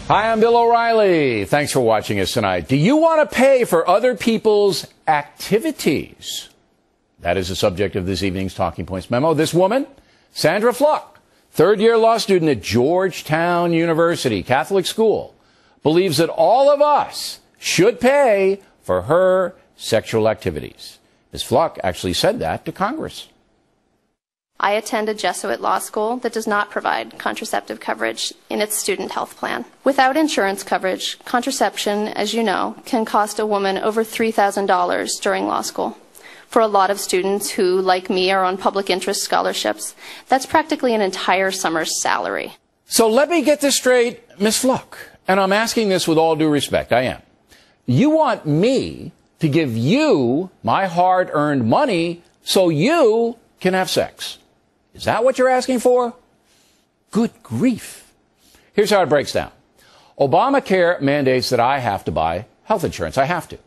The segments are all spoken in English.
Hi, I'm Bill O'Reilly. Thanks for watching us tonight. Do you want to pay for other people's activities? That is the subject of this evening's Talking Points memo. This woman, Sandra Fluke, third-year law student at Georgetown University, Catholic school, believes that all of us should pay for her sexual activities. Ms. Fluke actually said that to Congress. I attend a Jesuit law school that does not provide contraceptive coverage in its student health plan. Without insurance coverage, contraception, as you know, can cost a woman over $3,000 during law school. For a lot of students who, like me, are on public interest scholarships, that's practically an entire summer's salary. So let me get this straight, Ms. Fluke, and I'm asking this with all due respect. I am. You want me to give you my hard-earned money so you can have sex? Is that what you're asking for? Good grief. Here's how it breaks down. Obamacare mandates that I have to buy health insurance. I have to.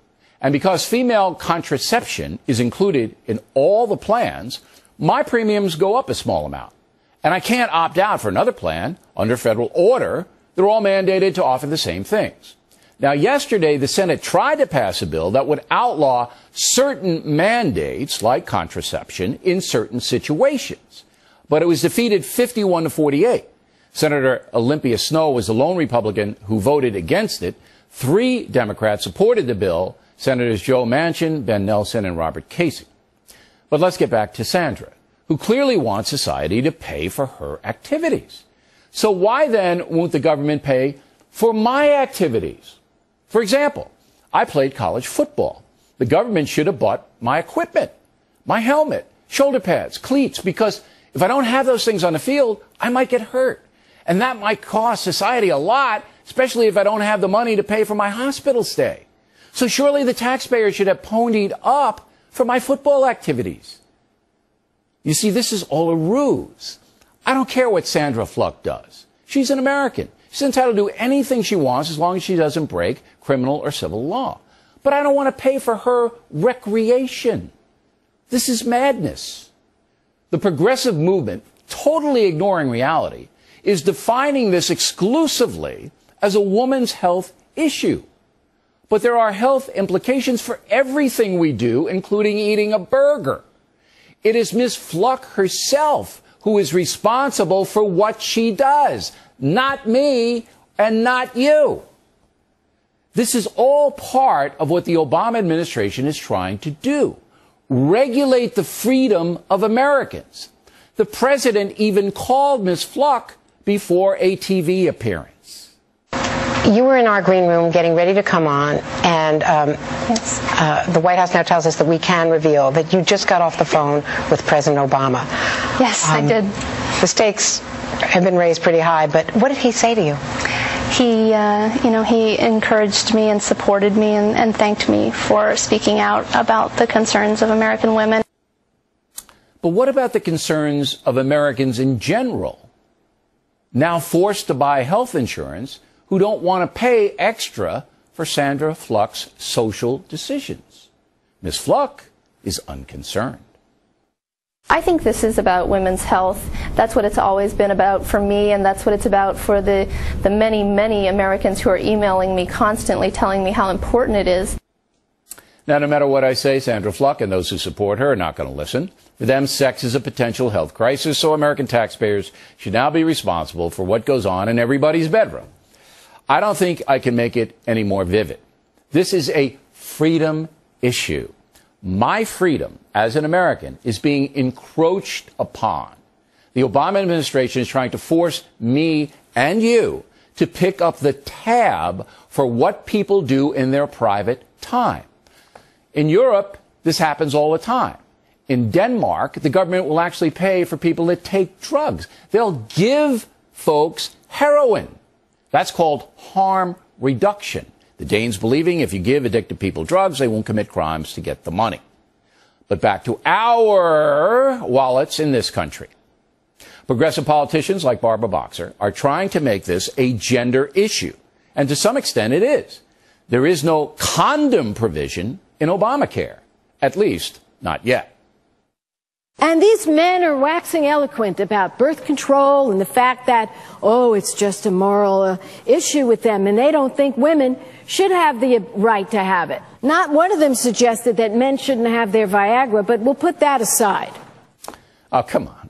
And because female contraception is included in all the plans, my premiums go up a small amount. And I can't opt out for another plan under federal order. They're all mandated to offer the same things. Now, yesterday, the Senate tried to pass a bill that would outlaw certain mandates, like contraception, in certain situations. But it was defeated 51-48. Senator Olympia Snowe was the lone Republican who voted against it. 3 Democrats supported the bill, Senators Joe Manchin, Ben Nelson, and Robert Casey. But let's get back to Sandra, who clearly wants society to pay for her activities. So why then won't the government pay for my activities? For example, I played college football. The government should have bought my equipment, my helmet, shoulder pads, cleats, because if I don't have those things on the field, I might get hurt. And that might cost society a lot, especially if I don't have the money to pay for my hospital stay. So surely the taxpayer should have ponied up for my football activities. You see, this is all a ruse. I don't care what Sandra Fluke does. She's an American. She's entitled to do anything she wants as long as she doesn't break criminal or civil law. But I don't want to pay for her recreation. This is madness. The progressive movement, totally ignoring reality, is defining this exclusively as a woman's health issue. But there are health implications for everything we do, including eating a burger. It is Ms. Fluke herself who is responsible for what she does, not me and not you. This is all part of what the Obama administration is trying to do. Regulate the freedom of Americans. The president even called Ms. Fluke before a TV appearance. You were in our green room getting ready to come on, and the White House now tells us that we can reveal that you just got off the phone with President Obama. Yes, I did. The stakes have been raised pretty high, but what did he say to you? He encouraged me and supported me and thanked me for speaking out about the concerns of American women. But what about the concerns of Americans in general, now forced to buy health insurance, who don't want to pay extra for Sandra Fluke's social decisions? Ms. Fluke is unconcerned. I think this is about women's health. That's what it's always been about for me, and that's what it's about for the many, many Americans who are emailing me constantly telling me how important it is. Now, no matter what I say, Sandra Fluke and those who support her are not going to listen. For them, sex is a potential health crisis, so American taxpayers should now be responsible for what goes on in everybody's bedroom. I don't think I can make it any more vivid. This is a freedom issue. My freedom as an American is being encroached upon. The Obama administration is trying to force me and you to pick up the tab for what people do in their private time. In Europe, this happens all the time. In Denmark, the government will actually pay for people that take drugs. They'll give folks heroin. That's called harm reduction. The Danes believing if you give addicted people drugs, they won't commit crimes to get the money. But back to our wallets in this country. Progressive politicians like Barbara Boxer are trying to make this a gender issue. And to some extent it is. There is no condom provision in Obamacare. At least, not yet. And these men are waxing eloquent about birth control and the fact that, oh, it's just a moral issue with them, and they don't think women should have the right to have it. Not one of them suggested that men shouldn't have their Viagra, but we'll put that aside. Oh, come on.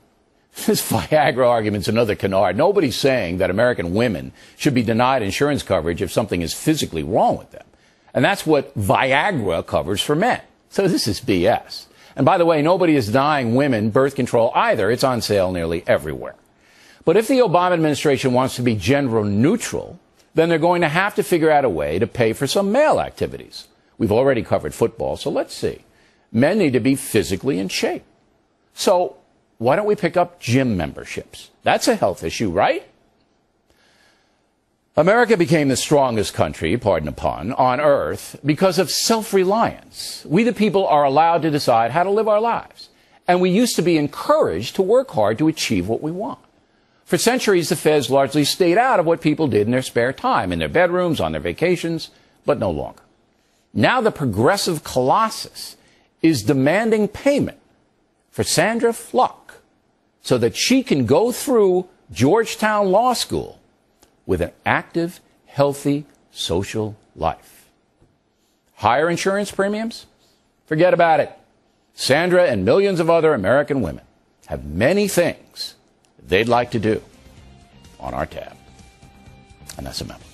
This Viagra argument's another canard. Nobody's saying that American women should be denied insurance coverage if something is physically wrong with them. And that's what Viagra covers for men. So this is BS. And by the way, nobody is denying women birth control either. It's on sale nearly everywhere. But if the Obama administration wants to be gender neutral, then they're going to have to figure out a way to pay for some male activities. We've already covered football, so let's see. Men need to be physically in shape. So why don't we pick up gym memberships? That's a health issue, right? America became the strongest country, pardon the pun, on earth because of self-reliance. We the people are allowed to decide how to live our lives. And we used to be encouraged to work hard to achieve what we want. For centuries, the feds largely stayed out of what people did in their spare time, in their bedrooms, on their vacations, but no longer. Now the progressive colossus is demanding payment for Sandra Fluke so that she can go through Georgetown Law School with an active, healthy social life. Higher insurance premiums? Forget about it. Sandra and millions of other American women have many things they'd like to do on our tab. And that's a memo.